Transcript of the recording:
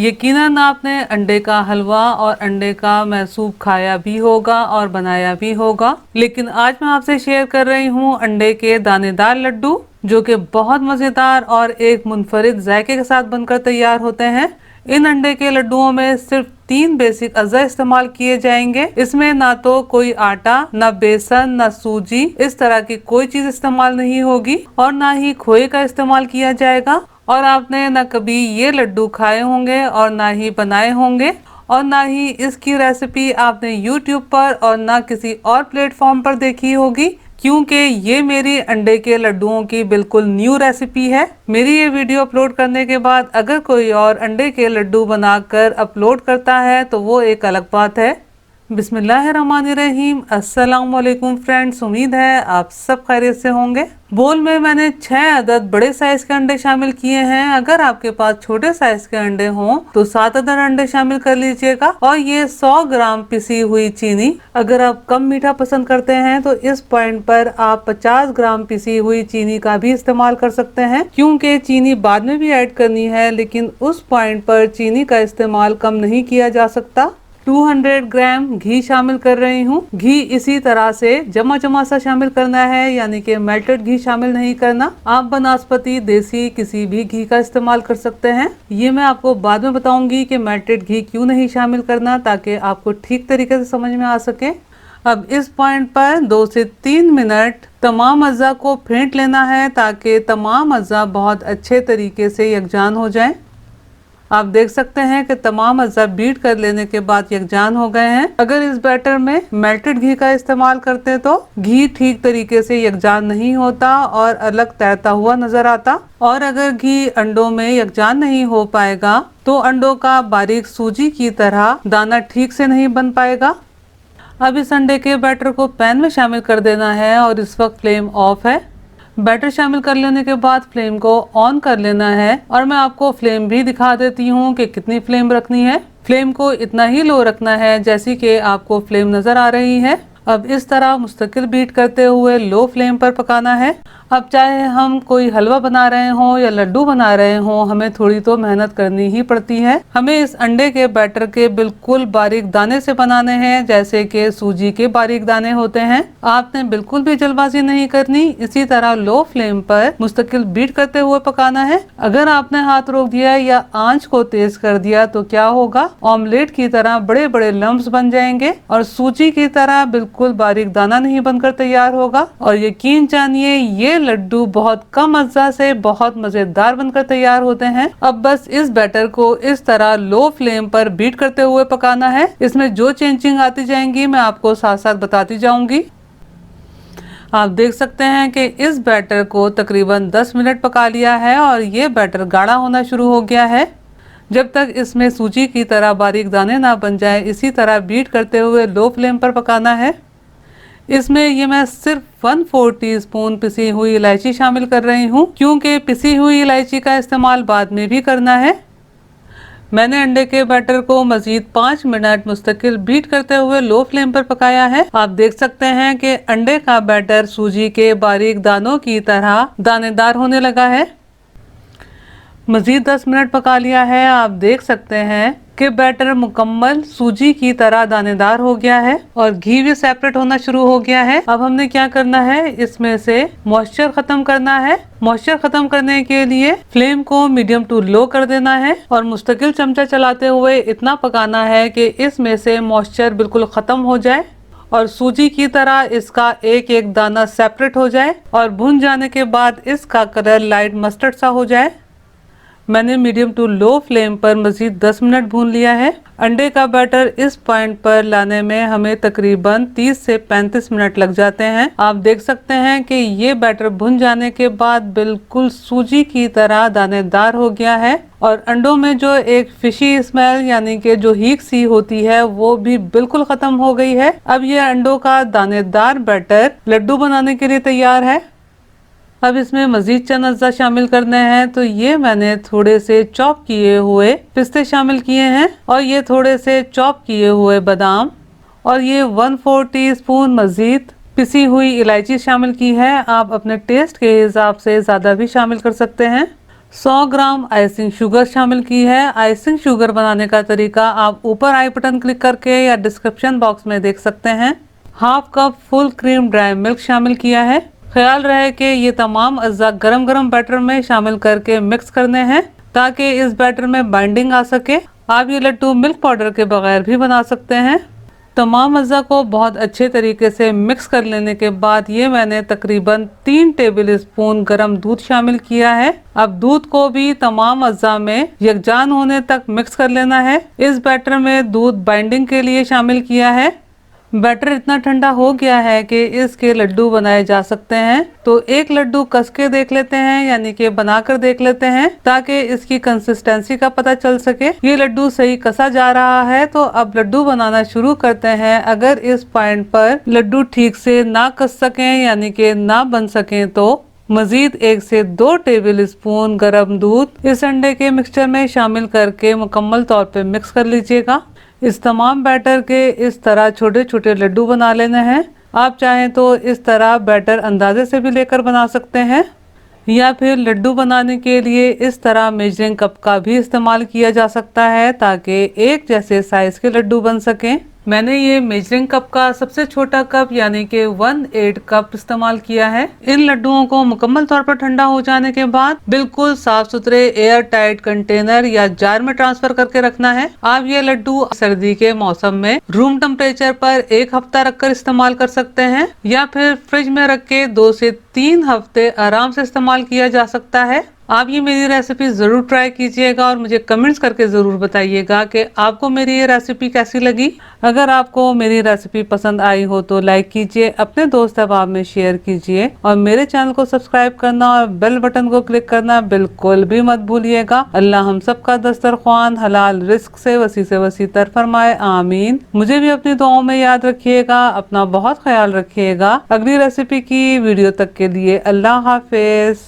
यकीनन आपने अंडे का हलवा और अंडे का मैसूब खाया भी होगा और बनाया भी होगा, लेकिन आज मैं आपसे शेयर कर रही हूँ अंडे के दानेदार लड्डू, जो कि बहुत मज़ेदार और एक मुनफरिद जायके के साथ बनकर तैयार होते हैं। इन अंडे के लड्डुओं में सिर्फ 3 बेसिक अज़ा इस्तेमाल किए जाएंगे। इसमें ना तो कोई आटा, ना बेसन, ना सूजी, इस तरह की कोई चीज इस्तेमाल नहीं होगी और ना ही खोए का इस्तेमाल किया जाएगा। और आपने ना कभी ये लड्डू खाए होंगे और ना ही बनाए होंगे और ना ही इसकी रेसिपी आपने YouTube पर और ना किसी और प्लेटफॉर्म पर देखी होगी, क्योंकि ये मेरी अंडे के लड्डुओं की बिल्कुल न्यू रेसिपी है। मेरी ये वीडियो अपलोड करने के बाद अगर कोई और अंडे के लड्डू बनाकर अपलोड करता है तो वो एक अलग बात है। बिस्मिल्लाहिर्रहमानिर्रहीम। अस्सलाम वालेकुम फ्रेंड्स, उम्मीद है आप सब खैरियत से होंगे। बोल में मैंने 6 अदद बड़े साइज के अंडे शामिल किए हैं। अगर आपके पास छोटे साइज के अंडे हों तो 7 अदद अंडे शामिल कर लीजिएगा। और ये 100 ग्राम पिसी हुई चीनी। अगर आप कम मीठा पसंद करते हैं तो इस पॉइंट पर आप 50 ग्राम पिसी हुई चीनी का भी इस्तेमाल कर सकते हैं, क्योंकि चीनी बाद में भी ऐड करनी है, लेकिन उस पॉइंट पर चीनी का इस्तेमाल कम नहीं किया जा सकता। 200 ग्राम घी शामिल कर रही हूँ। घी इसी तरह से जमा जमा सा शामिल करना है, यानी कि मेल्टेड घी शामिल नहीं करना। आप बनस्पति, देसी किसी भी घी का इस्तेमाल कर सकते हैं। ये मैं आपको बाद में बताऊंगी कि मेल्टेड घी क्यों नहीं शामिल करना, ताकि आपको ठीक तरीके से समझ में आ सके। अब इस पॉइंट पर 2 से 3 मिनट तमाम अज़ा को फेंट लेना है, ताकि तमाम अज़ा बहुत अच्छे तरीके से यकजान हो जाएं। आप देख सकते हैं कि तमाम अज़ा बीट कर लेने के बाद यकजान हो गए हैं। अगर इस बैटर में मेल्टेड घी का इस्तेमाल करते तो घी ठीक तरीके से यकजान नहीं होता और अलग तैरता हुआ नजर आता। और अगर घी अंडों में यकजान नहीं हो पाएगा तो अंडों का बारीक सूजी की तरह दाना ठीक से नहीं बन पाएगा। अब इस अंडे के बैटर को पैन में शामिल कर देना है और इस वक्त फ्लेम ऑफ है। बैटर शामिल कर लेने के बाद फ्लेम को ऑन कर लेना है और मैं आपको फ्लेम भी दिखा देती हूँ कि कितनी फ्लेम रखनी है। फ्लेम को इतना ही लो रखना है जैसी कि आपको फ्लेम नजर आ रही है। अब इस तरह मुस्तकिल बीट करते हुए लो फ्लेम पर पकाना है। अब चाहे हम कोई हलवा बना रहे हों या लड्डू बना रहे हों, हमें थोड़ी तो मेहनत करनी ही पड़ती है। हमें इस अंडे के बैटर के बिल्कुल बारीक दाने से बनाने हैं, जैसे कि सूजी के बारीक दाने होते हैं। आपने बिल्कुल भी जल्दबाजी नहीं करनी। इसी तरह लो फ्लेम पर मुस्तकिल बीट करते हुए पकाना है। अगर आपने हाथ रोक दिया या आंच को तेज कर दिया तो क्या होगा, ऑमलेट की तरह बड़े बड़े लम्स बन जाएंगे और सूजी की तरह बिल्कुल बारीक दाना नहीं बनकर तैयार होगा। और यकीन जानिए ये लड्डू बहुत कम अज़्ज़ा से बहुत मजेदार बनकर तैयार होते हैं। अब बस इस बैटर को इस तरह लो फ्लेम पर बीट करते हुए पकाना है। इसमें जो चेंजिंग आती जाएंगी मैं आपको साथ साथ बताती जाऊंगी। आप देख सकते हैं कि इस बैटर को तकरीबन 10 मिनट पका लिया है और ये बैटर गाढ़ा होना शुरू हो गया है। जब तक इसमें सूजी की तरह बारीक दाने ना बन जाए, इसी तरह बीट करते हुए लो फ्लेम पर पकाना है। इसमें ये मैं सिर्फ 1/4 टीस्पून पिसी हुई इलायची शामिल कर रही हूँ, क्योंकि पिसी हुई इलायची का इस्तेमाल बाद में भी करना है। मैंने अंडे के बैटर को मजीद 5 मिनट मुस्तकिल बीट करते हुए लो फ्लेम पर पकाया है। आप देख सकते हैं कि अंडे का बैटर सूजी के बारीक दानों की तरह दानेदार होने लगा है। मजीद 10 मिनट पका लिया है। आप देख सकते हैं कि बैटर मुकम्मल सूजी की तरह दानेदार हो गया है और घी भी सेपरेट होना शुरू हो गया है। अब हमने क्या करना है, इसमें से मॉइस्चर खत्म करना है। मॉइस्चर खत्म करने के लिए फ्लेम को मीडियम टू लो कर देना है और मुस्तकिल चमचा चलाते हुए इतना पकाना है कि इसमें से मॉइस्चर बिल्कुल खत्म हो जाए और सूजी की तरह इसका एक एक दाना सेपरेट हो जाए और भुन जाने के बाद इसका कलर लाइट मस्टर्ड सा हो जाए। मैंने मीडियम टू लो फ्लेम पर मजीद 10 मिनट भून लिया है। अंडे का बैटर इस पॉइंट पर लाने में हमें तकरीबन 30 से 35 मिनट लग जाते हैं। आप देख सकते हैं कि ये बैटर भुन जाने के बाद बिल्कुल सूजी की तरह दानेदार हो गया है और अंडों में जो एक फिशी स्मेल यानी कि जो हीक सी होती है वो भी बिल्कुल खत्म हो गई है। अब ये अंडों का दानेदार बैटर लड्डू बनाने के लिए तैयार है। अब इसमें मजीद चंद अज़्ज़ा शामिल करने हैं, तो ये मैंने थोड़े से चॉप किए हुए पिस्ते शामिल किए हैं और ये थोड़े से चॉप किए हुए बादाम और ये 1/4 टीस्पून मजीद पिसी हुई इलायची शामिल की है। आप अपने टेस्ट के हिसाब से ज़्यादा भी शामिल कर सकते हैं। 100 ग्राम आइसिंग शुगर शामिल की है। आइसिंग शुगर बनाने का तरीका आप ऊपर आई बटन क्लिक करके या डिस्क्रिप्शन बॉक्स में देख सकते हैं। Half cup full cream dry milk शामिल किया है। ख्याल रहे कि ये तमाम अज्जा गरम गरम बैटर में शामिल करके मिक्स करने हैं ताकि इस बैटर में बाइंडिंग आ सके। आप ये लड्डू मिल्क पाउडर के बगैर भी बना सकते हैं। तमाम अज्जा को बहुत अच्छे तरीके से मिक्स कर लेने के बाद ये मैंने तकरीबन 3 टेबल स्पून गर्म दूध शामिल किया है। अब दूध को भी तमाम अज्जा में यकजान होने तक मिक्स कर लेना है। इस बैटर में दूध बाइंडिंग के लिए शामिल किया है। बैटर इतना ठंडा हो गया है कि इसके लड्डू बनाए जा सकते हैं। तो एक लड्डू कस के देख लेते हैं, यानी कि बनाकर देख लेते हैं ताकि इसकी कंसिस्टेंसी का पता चल सके। ये लड्डू सही कसा जा रहा है तो अब लड्डू बनाना शुरू करते हैं। अगर इस पॉइंट पर लड्डू ठीक से ना कस सकें यानी कि ना बन सकें तो मजीद 1 से 2 टेबल स्पून गर्म दूध इस अंडे के मिक्सचर में शामिल करके मुकम्मल तौर पे मिक्स कर लीजिएगा। इस तमाम बैटर के इस तरह छोटे छोटे लड्डू बना लेने हैं। आप चाहें तो इस तरह बैटर अंदाजे से भी लेकर बना सकते हैं या फिर लड्डू बनाने के लिए इस तरह मेजरिंग कप का भी इस्तेमाल किया जा सकता है ताकि एक जैसे साइज के लड्डू बन सकें। मैंने ये मेजरिंग कप का सबसे छोटा कप यानी कि 1/8 कप इस्तेमाल किया है। इन लड्डुओं को मुकम्मल तौर पर ठंडा हो जाने के बाद बिल्कुल साफ सुथरे एयर टाइट कंटेनर या जार में ट्रांसफर करके रखना है। आप ये लड्डू सर्दी के मौसम में रूम टेम्परेचर पर 1 हफ्ता रखकर इस्तेमाल कर सकते हैं या फिर फ्रिज में रख के 2 से 3 हफ्ते आराम से इस्तेमाल किया जा सकता है। आप ये मेरी रेसिपी ज़रूर ट्राई कीजिएगा और मुझे कमेंट्स करके ज़रूर बताइएगा कि आपको मेरी ये रेसिपी कैसी लगी। अगर आपको मेरी रेसिपी पसंद आई हो तो लाइक कीजिए, अपने दोस्त अहबाब में शेयर कीजिए और मेरे चैनल को सब्सक्राइब करना और बेल बटन को क्लिक करना बिल्कुल भी मत भूलिएगा। अल्लाह हम सब का दस्तरख्वान हलाल रिस्क से वसी तर फरमाए, आमीन। मुझे भी अपनी दुआओं में याद रखिएगा। अपना बहुत ख्याल रखिएगा। अगली रेसिपी की वीडियो तक के लिए अल्लाह हाफिज।